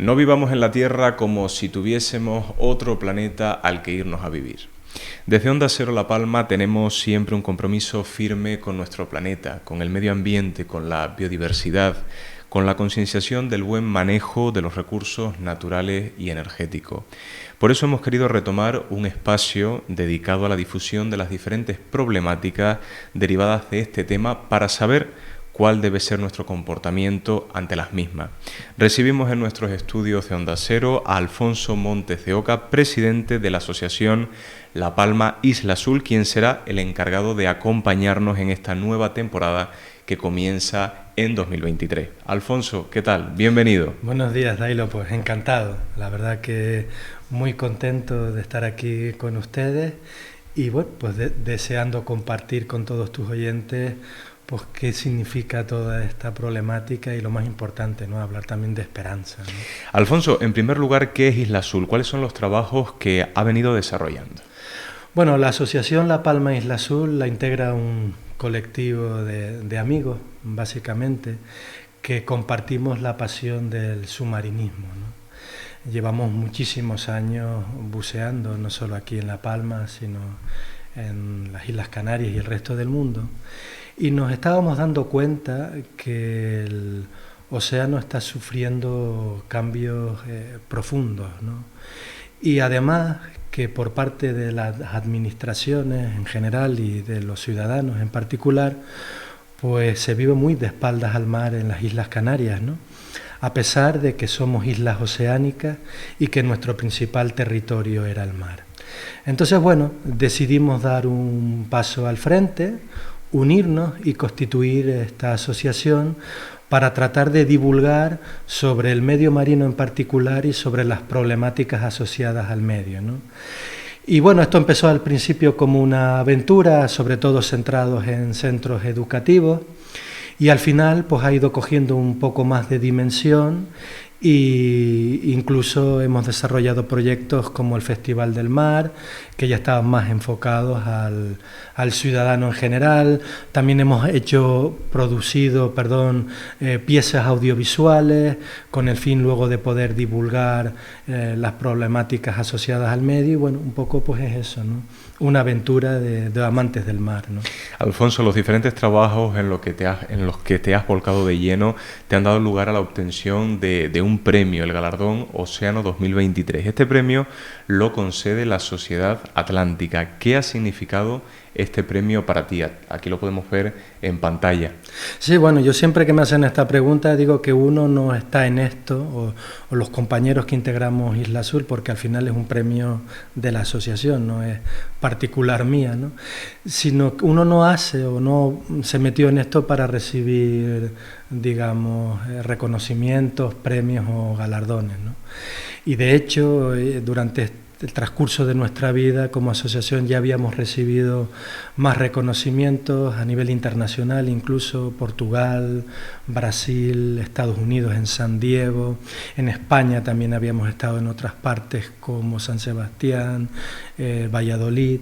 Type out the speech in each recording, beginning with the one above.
No vivamos en la Tierra como si tuviésemos otro planeta al que irnos a vivir. Desde Onda Cero La Palma tenemos siempre un compromiso firme con nuestro planeta, con el medio ambiente, con la biodiversidad, con la concienciación del buen manejo de los recursos naturales y energéticos. Por eso hemos querido retomar un espacio dedicado a la difusión de las diferentes problemáticas derivadas de este tema para saber cuál debe ser nuestro comportamiento ante las mismas. Recibimos en nuestros estudios de Onda Cero a Alfonso Montes de Oca, presidente de la asociación La Palma Isla Azul, quien será el encargado de acompañarnos en esta nueva temporada que comienza en 2023. Alfonso, ¿qué tal? Bienvenido. Buenos días, Dailo, pues encantado. La verdad que muy contento de estar aquí con ustedes y bueno, pues deseando compartir con todos tus oyentes pues qué significa toda esta problemática y lo más importante, ¿no? Hablar también de esperanza, ¿no? Alfonso, en primer lugar, ¿qué es Isla Azul? ¿Cuáles son los trabajos que ha venido desarrollando? Bueno, la asociación La Palma Isla Azul la integra un colectivo de amigos, básicamente, que compartimos la pasión del submarinismo, ¿no? Llevamos muchísimos años buceando, no solo aquí en La Palma, sino en las Islas Canarias y el resto del mundo. Y nos estábamos dando cuenta que el océano está sufriendo cambios profundos, ¿no? Y además que por parte de las administraciones en general y de los ciudadanos en particular, pues se vive muy de espaldas al mar en las Islas Canarias, ¿no? A pesar de que somos islas oceánicas y que nuestro principal territorio era el mar. Entonces, bueno, decidimos dar un paso al frente, unirnos y constituir esta asociación para tratar de divulgar sobre el medio marino en particular y sobre las problemáticas asociadas al medio, ¿no? Y bueno, esto empezó al principio como una aventura, sobre todo centrados en centros educativos, y al final pues ha ido cogiendo un poco más de dimensión y incluso hemos desarrollado proyectos como el Festival del Mar, que ya estaban más enfocados al ciudadano en general. También hemos producido piezas audiovisuales con el fin luego de poder divulgar las problemáticas asociadas al medio y bueno, un poco pues es eso, ¿no? Una aventura de amantes del mar, ¿no? Alfonso, los diferentes trabajos en los que te has volcado de lleno te han dado lugar a la obtención de un premio, el galardón Océano 2023. Este premio lo concede la Sociedad Atlántica. ¿Qué ha significado este premio para ti? Aquí lo podemos ver en pantalla. Sí, bueno, yo siempre que me hacen esta pregunta digo que uno no está en esto, o los compañeros que integramos Isla Azul, porque al final es un premio de la asociación, no es particular mía, ¿no? Sino que uno no hace o no se metió en esto para recibir, digamos, reconocimientos, premios o galardones, ¿no? Y de hecho, durante el transcurso de nuestra vida como asociación ya habíamos recibido más reconocimientos a nivel internacional, incluso Portugal, Brasil, Estados Unidos, en San Diego, en España también habíamos estado en otras partes como San Sebastián, Valladolid.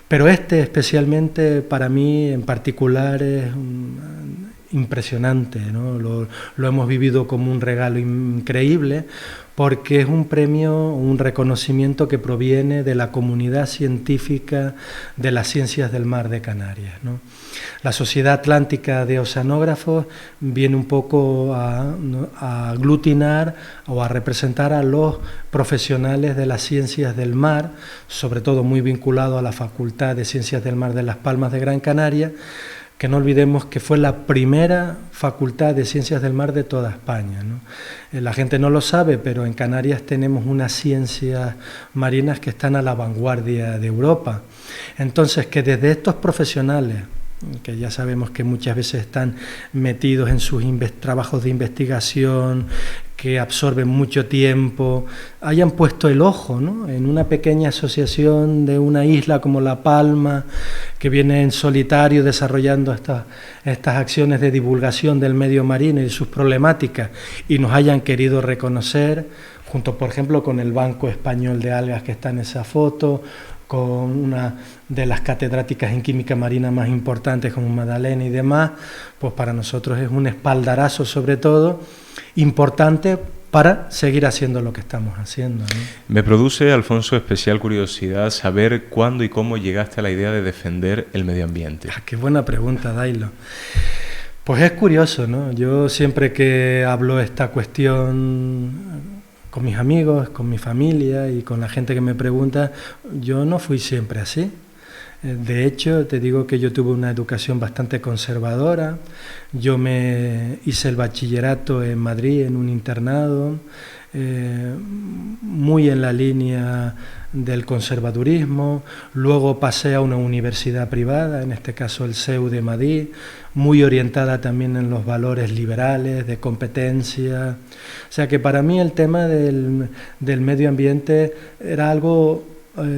Pero especialmente para mí en particular es impresionante, ¿no? Lo hemos vivido como un regalo increíble porque es un premio, un reconocimiento que proviene de la comunidad científica de las ciencias del mar de Canarias, ¿no? La Sociedad Atlántica de Oceanógrafos viene un poco a aglutinar o a representar a los profesionales de las ciencias del mar, sobre todo muy vinculado a la Facultad de Ciencias del Mar de Las Palmas de Gran Canaria, que no olvidemos que fue la primera facultad de ciencias del mar de toda España, ¿no? La gente no lo sabe, pero en Canarias tenemos unas ciencias marinas que están a la vanguardia de Europa. Entonces, que desde estos profesionales, que ya sabemos que muchas veces están metidos en sus trabajos de investigación, que absorben mucho tiempo, hayan puesto el ojo, ¿no?, en una pequeña asociación de una isla como La Palma, que viene en solitario desarrollando estas acciones de divulgación del medio marino y sus problemáticas, y nos hayan querido reconocer, junto por ejemplo con el Banco Español de Algas que está en esa foto, con una de las catedráticas en química marina más importantes como Madalena y demás, pues para nosotros es un espaldarazo sobre todo importante para seguir haciendo lo que estamos haciendo, ¿no? Me produce, Alfonso, especial curiosidad saber cuándo y cómo llegaste a la idea de defender el medio ambiente. Qué buena pregunta, Dailo. Pues es curioso, ¿no? Yo siempre que hablo esta cuestión con mis amigos, con mi familia y con la gente que me pregunta, yo no fui siempre así. De hecho, te digo que yo tuve una educación bastante conservadora. Yo me hice el bachillerato en Madrid, en un internado, muy en la línea del conservadurismo. Luego pasé a una universidad privada, en este caso el CEU de Madrid, muy orientada también en los valores liberales, de competencia. O sea que para mí el tema del medio ambiente era algo,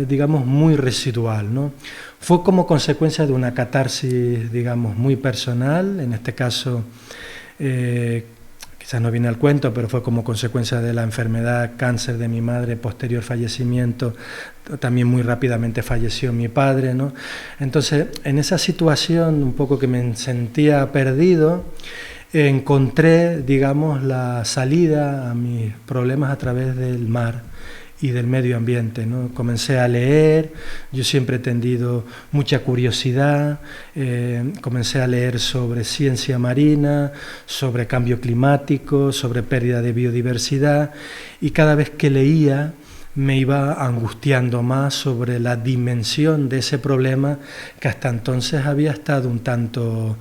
digamos, muy residual, ¿no? Fue como consecuencia de una catarsis, digamos, muy personal, en este caso, quizás no viene al cuento, pero fue como consecuencia de la enfermedad, cáncer de mi madre, posterior fallecimiento, también muy rápidamente falleció mi padre, ¿no? Entonces, en esa situación, un poco que me sentía perdido, encontré, digamos, la salida a mis problemas a través del mar y del medio ambiente, ¿no? Comencé a leer, yo siempre he tenido mucha curiosidad, comencé a leer sobre ciencia marina, sobre cambio climático, sobre pérdida de biodiversidad, y cada vez que leía me iba angustiando más sobre la dimensión de ese problema que hasta entonces había estado un tanto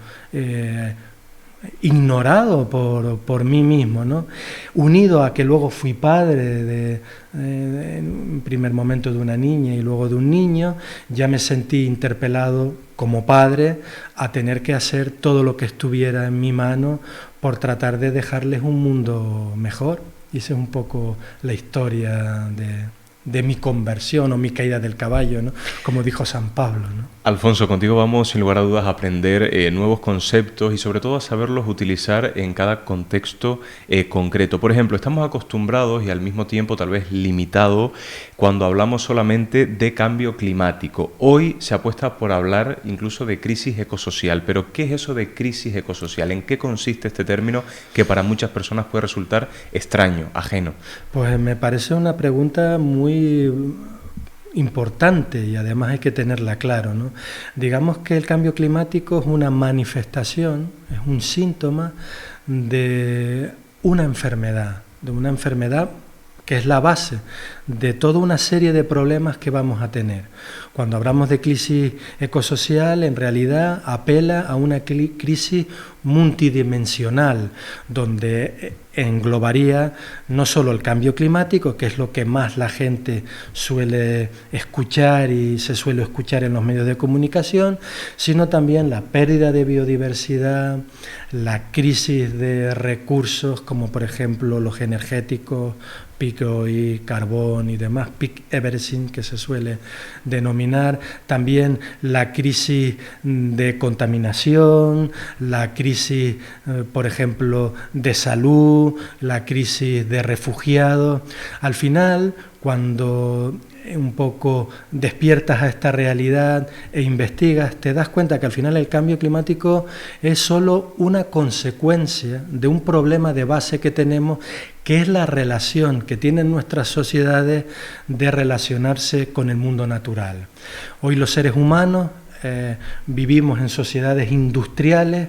ignorado por mí mismo, ¿no? Unido a que luego fui padre en primer momento de una niña y luego de un niño, ya me sentí interpelado como padre a tener que hacer todo lo que estuviera en mi mano por tratar de dejarles un mundo mejor. Y esa es un poco la historia de mi conversión o mi caída del caballo, ¿no? Como dijo San Pablo, ¿no? Alfonso, contigo vamos sin lugar a dudas a aprender nuevos conceptos y sobre todo a saberlos utilizar en cada contexto concreto. Por ejemplo, estamos acostumbrados y al mismo tiempo tal vez limitados cuando hablamos solamente de cambio climático. Hoy se apuesta por hablar incluso de crisis ecosocial, pero ¿qué es eso de crisis ecosocial? ¿En qué consiste este término que para muchas personas puede resultar extraño, ajeno? Pues me parece una pregunta muy importante y además hay que tenerla claro, ¿no? Digamos que el cambio climático es una manifestación, es un síntoma de una enfermedad que es la base de toda una serie de problemas que vamos a tener. Cuando hablamos de crisis ecosocial, en realidad apela a una crisis multidimensional, donde englobaría no solo el cambio climático, que es lo que más la gente suele escuchar y se suele escuchar en los medios de comunicación, sino también la pérdida de biodiversidad, la crisis de recursos, como por ejemplo los energéticos, pico y carbón y demás, peak everything que se suele denominar, también la crisis de contaminación, la crisis, por ejemplo, de salud, la crisis de refugiados. Al final, cuando un poco despiertas a esta realidad e investigas, te das cuenta que al final el cambio climático es solo una consecuencia de un problema de base que tenemos, que es la relación que tienen nuestras sociedades de relacionarse con el mundo natural. Hoy los seres humanos vivimos en sociedades industriales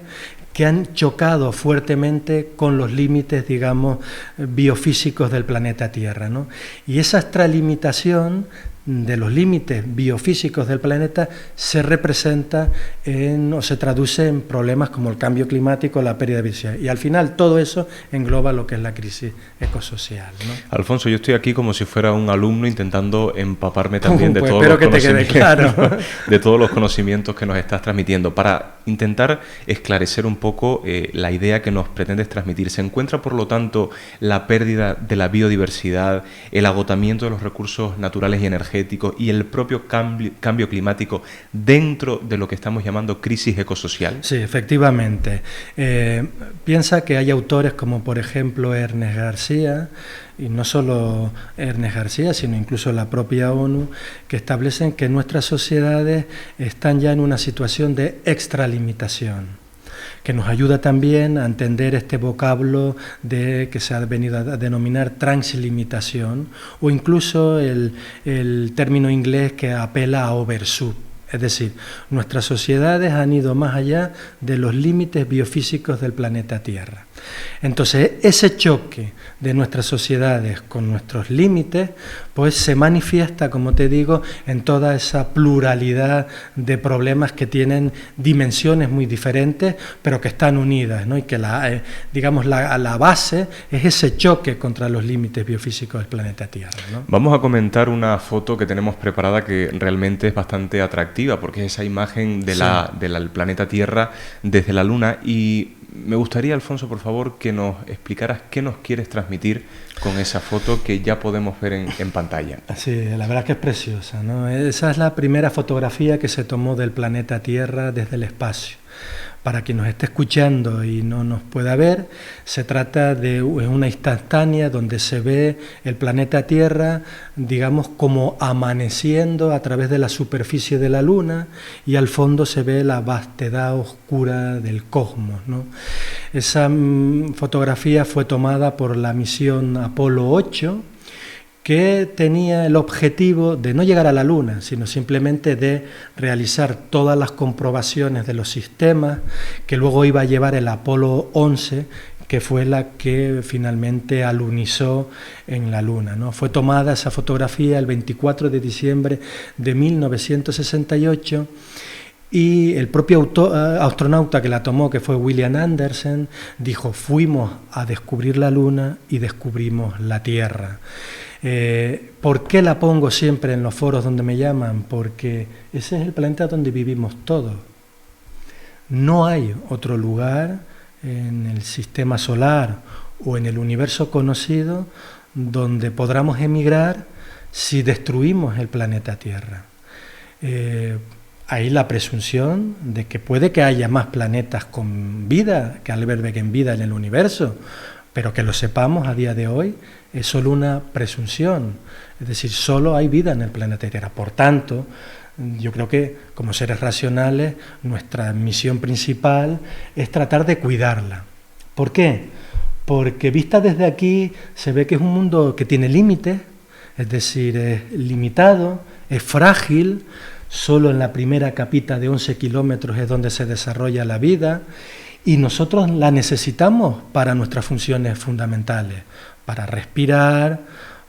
que han chocado fuertemente con los límites, digamos, biofísicos del planeta Tierra, ¿no? Y esa extralimitación de los límites biofísicos del planeta se representa o se traduce en problemas como el cambio climático, la pérdida de biodiversidad. Y al final todo eso engloba lo que es la crisis ecosocial, ¿no? Alfonso, yo estoy aquí como si fuera un alumno intentando empaparme también de pues todos los que te quede claro. de todos los conocimientos que nos estás transmitiendo, para intentar esclarecer un poco la idea que nos pretendes transmitir. ¿Se encuentra, por lo tanto, la pérdida de la biodiversidad, el agotamiento de los recursos naturales y energéticos y el propio cambio climático dentro de lo que estamos llamando crisis ecosocial? Sí, efectivamente. Piensa que hay autores como, por ejemplo, Ernest García, y no solo Ernest García, sino incluso la propia ONU, que establecen que nuestras sociedades están ya en una situación de extralimitación. que nos ayuda también a entender este vocablo que se ha venido a denominar translimitación, o incluso el término inglés que apela a overshoot. Es decir, nuestras sociedades han ido más allá de los límites biofísicos del planeta Tierra. Entonces, ese choque de nuestras sociedades con nuestros límites, pues se manifiesta, como te digo, en toda esa pluralidad de problemas que tienen dimensiones muy diferentes, pero que están unidas, ¿no? Y que la base es ese choque contra los límites biofísicos del planeta Tierra, ¿no? Vamos a comentar una foto que tenemos preparada que realmente es bastante atractiva, porque es esa imagen del planeta Tierra desde la Luna. Y me gustaría, Alfonso, por favor, que nos explicaras qué nos quieres transmitir con esa foto que ya podemos ver en pantalla. Sí, la verdad que es preciosa, ¿no? Esa es la primera fotografía que se tomó del planeta Tierra desde el espacio. Para quien nos esté escuchando y no nos pueda ver, se trata de una instantánea donde se ve el planeta Tierra, digamos, como amaneciendo a través de la superficie de la Luna, y al fondo se ve la vastedad oscura del cosmos, ¿no? Esa fotografía fue tomada por la misión Apolo 8, que tenía el objetivo de no llegar a la Luna, sino simplemente de realizar todas las comprobaciones de los sistemas que luego iba a llevar el Apolo 11, que fue la que finalmente alunizó en la Luna, ¿no? Fue tomada esa fotografía el 24 de diciembre de 1968, y el propio astronauta que la tomó, que fue William Anderson, dijo: fuimos a descubrir la Luna y descubrimos la Tierra. ¿Por qué la pongo siempre en los foros donde me llaman? Porque ese es el planeta donde vivimos todos. No hay otro lugar en el sistema solar o en el universo conocido donde podamos emigrar si destruimos el planeta Tierra. Hay la presunción de que puede que haya más planetas con vida, que alberguen vida en el universo, pero que lo sepamos a día de hoy es solo una presunción. Es decir, solo hay vida en el planeta Tierra. Por tanto, yo creo que como seres racionales nuestra misión principal es tratar de cuidarla. ¿Por qué? Porque vista desde aquí se ve que es un mundo que tiene límites, es decir, es limitado, es frágil. Solo en la primera capita de 11 kilómetros es donde se desarrolla la vida, y nosotros la necesitamos para nuestras funciones fundamentales, para respirar,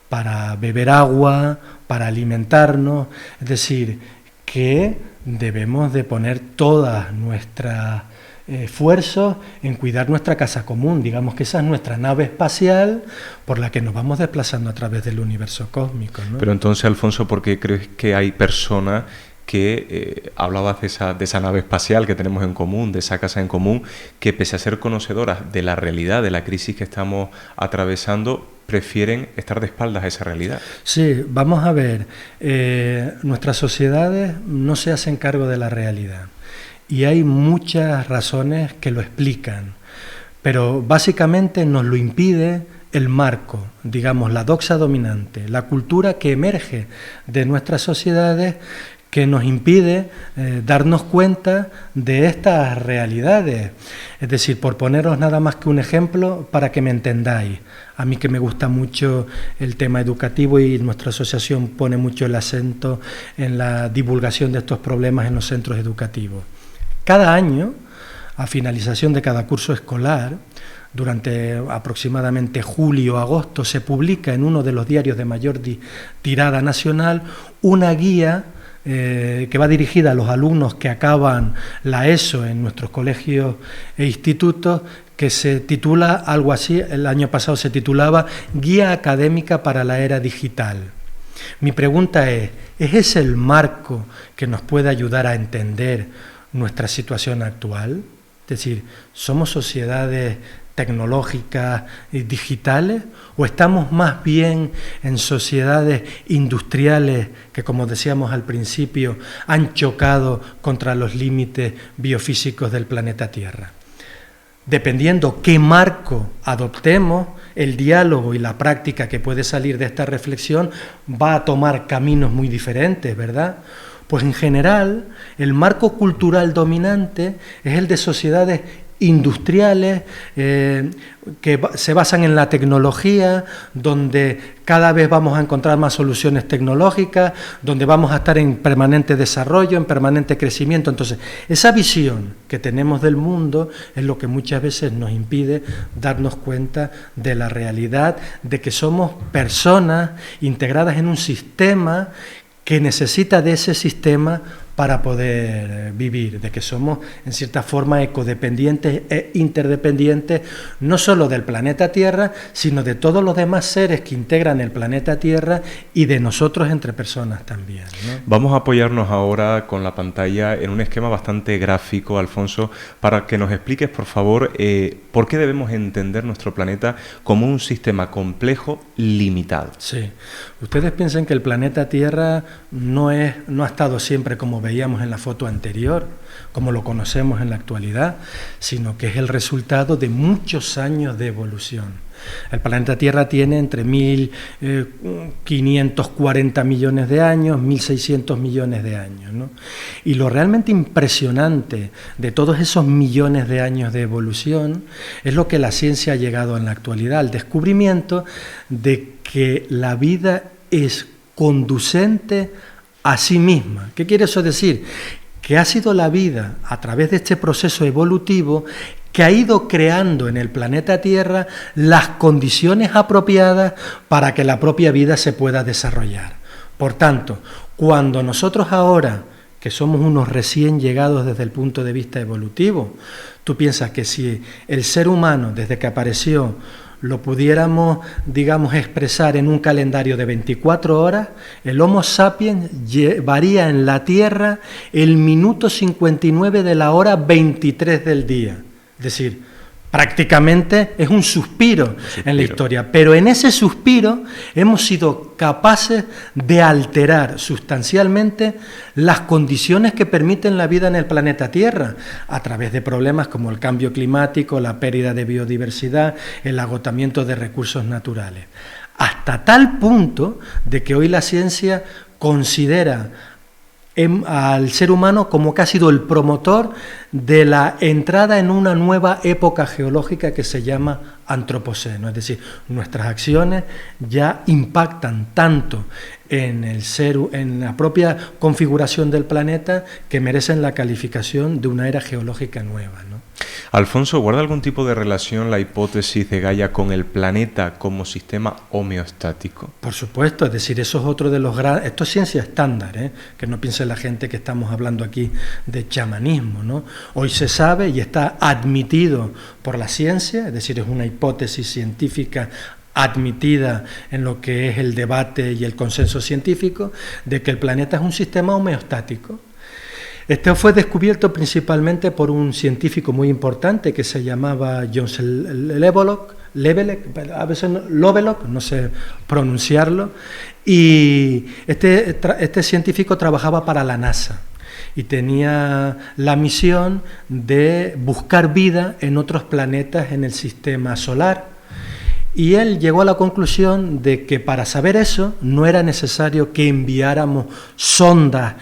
para beber agua, para alimentarnos. Es decir, que debemos de poner todas nuestras esfuerzos en cuidar nuestra casa común. Digamos que esa es nuestra nave espacial por la que nos vamos desplazando a través del universo cósmico, ¿no? Pero entonces, Alfonso, ¿por qué crees que hay personas que hablabas de esa nave espacial que tenemos en común, de esa casa en común, que pese a ser conocedoras de la realidad, de la crisis que estamos atravesando, prefieren estar de espaldas a esa realidad? Sí, vamos a ver, nuestras sociedades no se hacen cargo de la realidad, y hay muchas razones que lo explican, pero básicamente nos lo impide el marco, digamos, la doxa dominante, la cultura que emerge de nuestras sociedades, que nos impide darnos cuenta de estas realidades. Es decir, por poneros nada más que un ejemplo para que me entendáis, a mí que me gusta mucho el tema educativo y nuestra asociación pone mucho el acento en la divulgación de estos problemas en los centros educativos. Cada año, a finalización de cada curso escolar, durante aproximadamente julio o agosto, se publica en uno de los diarios de mayor tirada nacional una guía que va dirigida a los alumnos que acaban la ESO en nuestros colegios e institutos, que se titula algo así, el año pasado se titulaba Guía Académica para la Era Digital. Mi pregunta ¿es ese el marco que nos puede ayudar a entender nuestra situación actual? Es decir, ¿somos sociedades tecnológicas y digitales, o estamos más bien en sociedades industriales que, como decíamos al principio, han chocado contra los límites biofísicos del planeta Tierra? Dependiendo qué marco adoptemos, el diálogo y la práctica que puede salir de esta reflexión va a tomar caminos muy diferentes, ¿verdad? Pues en general, el marco cultural dominante es el de sociedades industriales que se basan en la tecnología, donde cada vez vamos a encontrar más soluciones tecnológicas, donde vamos a estar en permanente desarrollo, en permanente crecimiento. Entonces, esa visión que tenemos del mundo es lo que muchas veces nos impide darnos cuenta de la realidad, de que somos personas integradas en un sistema que necesita de ese sistema para poder vivir, de que somos en cierta forma ecodependientes e interdependientes, no solo del planeta Tierra, sino de todos los demás seres que integran el planeta Tierra y de nosotros entre personas también, ¿no? Vamos a apoyarnos ahora con la pantalla en un esquema bastante gráfico, Alfonso, para que nos expliques, por favor, por qué debemos entender nuestro planeta como un sistema complejo limitado. Sí. Ustedes piensan que el planeta Tierra no ha estado siempre como veíamos en la foto anterior, como lo conocemos en la actualidad, sino que es el resultado de muchos años de evolución. El planeta Tierra tiene entre 1.540 millones de años, 1.600 millones de años, ¿no? Y lo realmente impresionante de todos esos millones de años de evolución es lo que la ciencia ha llegado en la actualidad, el descubrimiento de que la vida es conducente a sí misma. ¿Qué quiere eso decir? Que ha sido la vida, a través de este proceso evolutivo, que ha ido creando en el planeta Tierra las condiciones apropiadas para que la propia vida se pueda desarrollar. Por tanto, cuando nosotros ahora, que somos unos recién llegados desde el punto de vista evolutivo, tú piensas que si el ser humano, desde que apareció, lo pudiéramos, digamos, expresar en un calendario de 24 horas, el Homo sapiens llevaría en la Tierra el minuto 59 de la hora 23 del día. Es decir, prácticamente es un suspiro en la historia, pero en ese suspiro hemos sido capaces de alterar sustancialmente las condiciones que permiten la vida en el planeta Tierra, a través de problemas como el cambio climático, la pérdida de biodiversidad, el agotamiento de recursos naturales. Hasta tal punto de que hoy la ciencia considera al ser humano como que ha sido el promotor de la entrada en una nueva época geológica que se llama antropoceno, es decir, nuestras acciones ya impactan tanto en la propia configuración del planeta que merecen la calificación de una era geológica nueva, ¿no? Alfonso, ¿guarda algún tipo de relación la hipótesis de Gaia con el planeta como sistema homeostático? Por supuesto, es decir, eso es otro de los grandes... Esto es ciencia estándar, que no piense la gente que estamos hablando aquí de chamanismo, ¿no? Hoy se sabe y está admitido por la ciencia, es decir, es una hipótesis científica admitida en lo que es el debate y el consenso científico, de que el planeta es un sistema homeostático. Este fue descubierto principalmente por un científico muy importante que se llamaba John Lovelock, no sé pronunciarlo, y este científico trabajaba para la NASA y tenía la misión de buscar vida en otros planetas en el sistema solar. Y él llegó a la conclusión de que para saber eso no era necesario que enviáramos sondas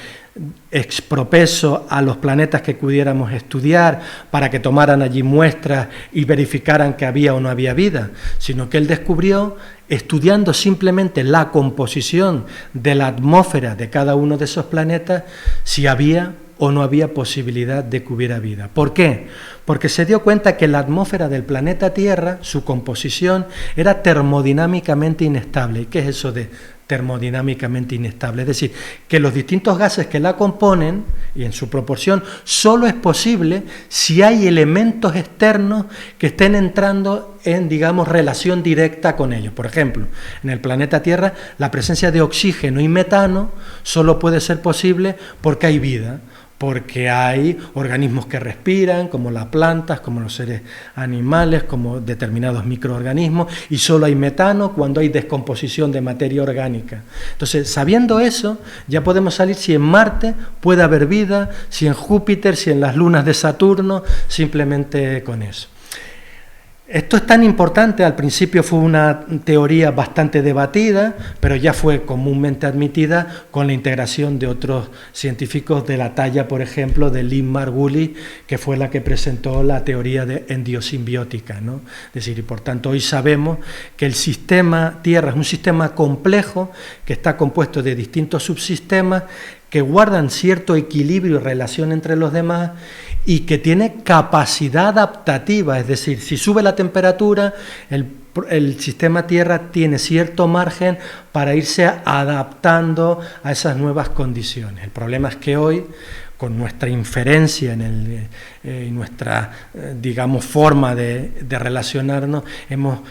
expropeso a los planetas que pudiéramos estudiar para que tomaran allí muestras y verificaran que había o no había vida, sino que él descubrió, estudiando simplemente la composición de la atmósfera de cada uno de esos planetas, si había o no había posibilidad de que hubiera vida. ¿Por qué? Porque se dio cuenta que la atmósfera del planeta Tierra, su composición, era termodinámicamente inestable. ¿Y qué es eso de termodinámicamente inestable? Es decir, que los distintos gases que la componen, y en su proporción, solo es posible si hay elementos externos que estén entrando en, digamos, relación directa con ellos. Por ejemplo, en el planeta Tierra, la presencia de oxígeno y metano solo puede ser posible porque hay vida, porque hay organismos que respiran, como las plantas, como los seres animales, como determinados microorganismos, y solo hay metano cuando hay descomposición de materia orgánica. Entonces, sabiendo eso, ya podemos salir si en Marte puede haber vida, si en Júpiter, si en las lunas de Saturno, simplemente con eso. Esto es tan importante, al principio fue una teoría bastante debatida, pero ya fue comúnmente admitida con la integración de otros científicos de la talla, por ejemplo, de Lynn Margulis, que fue la que presentó la teoría de endiosimbiótica, ¿no? Es decir, y por tanto hoy sabemos que el sistema Tierra es un sistema complejo que está compuesto de distintos subsistemas que guardan cierto equilibrio y relación entre los demás y que tiene capacidad adaptativa, es decir, si sube la temperatura, el sistema Tierra tiene cierto margen para irse adaptando a esas nuevas condiciones. El problema es que hoy, con nuestra inferencia y nuestra, digamos, forma de relacionarnos, hemos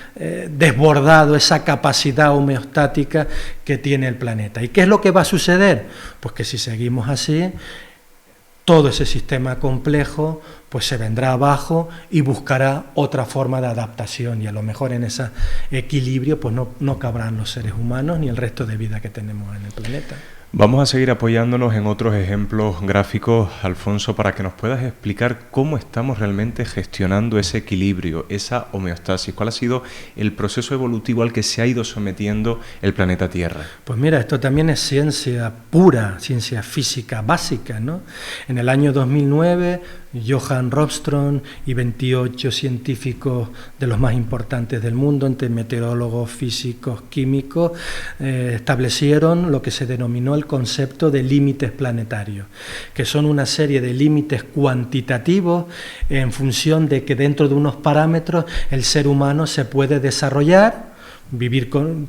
desbordado esa capacidad homeostática que tiene el planeta. ¿Y qué es lo que va a suceder? Pues que si seguimos así, todo ese sistema complejo pues se vendrá abajo y buscará otra forma de adaptación, y a lo mejor en ese equilibrio pues no cabrán los seres humanos ni el resto de vida que tenemos en el planeta. Vamos a seguir apoyándonos en otros ejemplos gráficos, Alfonso, para que nos puedas explicar cómo estamos realmente gestionando ese equilibrio, esa homeostasis. ¿Cuál ha sido el proceso evolutivo al que se ha ido sometiendo el planeta Tierra? Pues mira, esto también es ciencia pura, ciencia física básica, ¿no? En el año 2009, Johann Ropström y 28 científicos de los más importantes del mundo, entre meteorólogos, físicos, químicos, establecieron lo que se denominó el concepto de límites planetarios, que son una serie de límites cuantitativos en función de que dentro de unos parámetros el ser humano se puede desarrollar,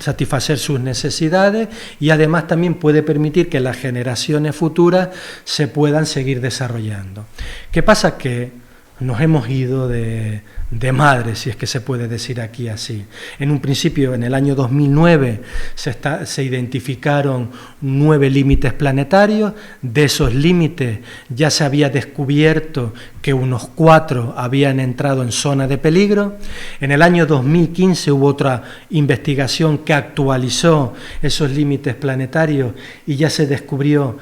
satisfacer sus necesidades, y además también puede permitir que las generaciones futuras se puedan seguir desarrollando. ¿Qué pasa? Que nos hemos ido de madre, si es que se puede decir aquí así. En un principio, en el año 2009, se identificaron 9 límites planetarios. De esos límites ya se había descubierto que unos 4 habían entrado en zona de peligro. En el año 2015 hubo otra investigación que actualizó esos límites planetarios y ya se descubrió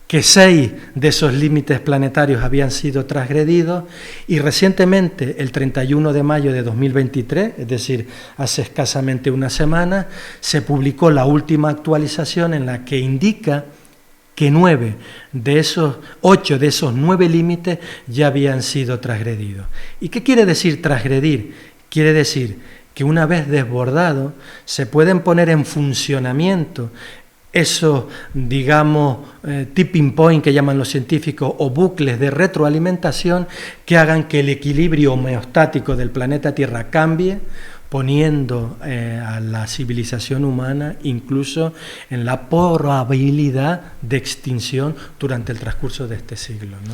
que 6 de esos límites planetarios habían sido transgredidos, y recientemente, el 31 de mayo de 2023, es decir, hace escasamente una semana, se publicó la última actualización en la que indica que 8 de esos 9 límites ya habían sido transgredidos. ¿Y qué quiere decir transgredir? Quiere decir que una vez desbordado se pueden poner en funcionamiento esos, digamos, tipping point que llaman los científicos, o bucles de retroalimentación que hagan que el equilibrio homeostático del planeta Tierra cambie, poniendo a la civilización humana incluso en la probabilidad de extinción durante el transcurso de este siglo, ¿no?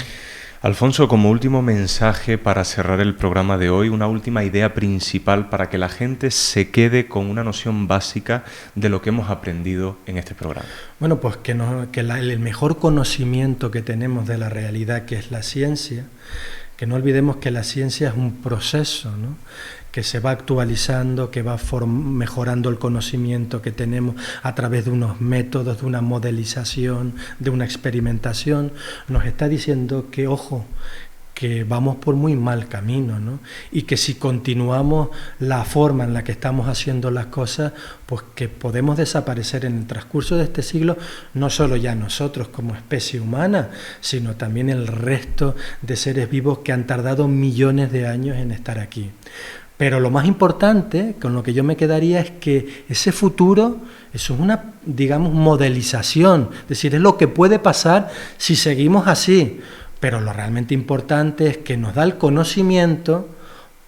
Alfonso, como último mensaje para cerrar el programa de hoy, una última idea principal para que la gente se quede con una noción básica de lo que hemos aprendido en este programa. Bueno, pues el mejor conocimiento que tenemos de la realidad, que es la ciencia, que no olvidemos que la ciencia es un proceso, ¿no?, que se va actualizando, que va mejorando el conocimiento que tenemos a través de unos métodos, de una modelización, de una experimentación. Nos está diciendo que, ojo, que vamos por muy mal camino, ¿no? Y que si continuamos la forma en la que estamos haciendo las cosas, pues que podemos desaparecer en el transcurso de este siglo, no solo ya nosotros como especie humana, sino también el resto de seres vivos que han tardado millones de años en estar aquí. Pero lo más importante, con lo que yo me quedaría, es que ese futuro, eso es una, digamos, modelización, es decir, es lo que puede pasar si seguimos así, pero lo realmente importante es que nos da el conocimiento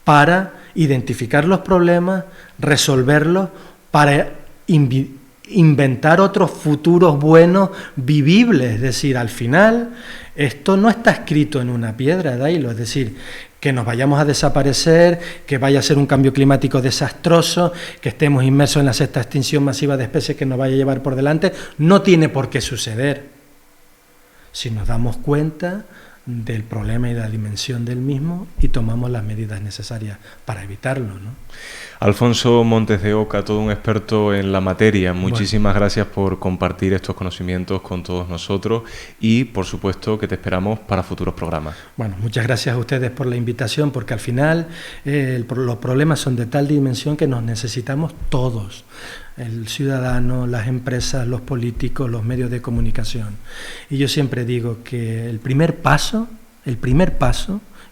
para identificar los problemas, resolverlos, para inventar otros futuros buenos, vivibles. Es decir, al final, esto no está escrito en una piedra, Dailo, es decir, que nos vayamos a desaparecer, que vaya a ser un cambio climático desastroso, que estemos inmersos en la sexta extinción masiva de especies que nos vaya a llevar por delante, no tiene por qué suceder. Si nos damos cuenta del problema y la dimensión del mismo y tomamos las medidas necesarias para evitarlo, ¿no? Alfonso Montes de Oca, todo un experto en la materia, muchísimas gracias por compartir estos conocimientos con todos nosotros y por supuesto que te esperamos para futuros programas. Bueno, muchas gracias a ustedes por la invitación, porque al final los problemas son de tal dimensión que nos necesitamos todos, el ciudadano, las empresas, los políticos, los medios de comunicación. Y yo siempre digo que el primer paso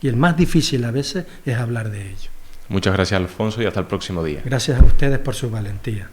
y el más difícil a veces es hablar de ello. Muchas gracias, Alfonso, y hasta el próximo día. Gracias a ustedes por su valentía.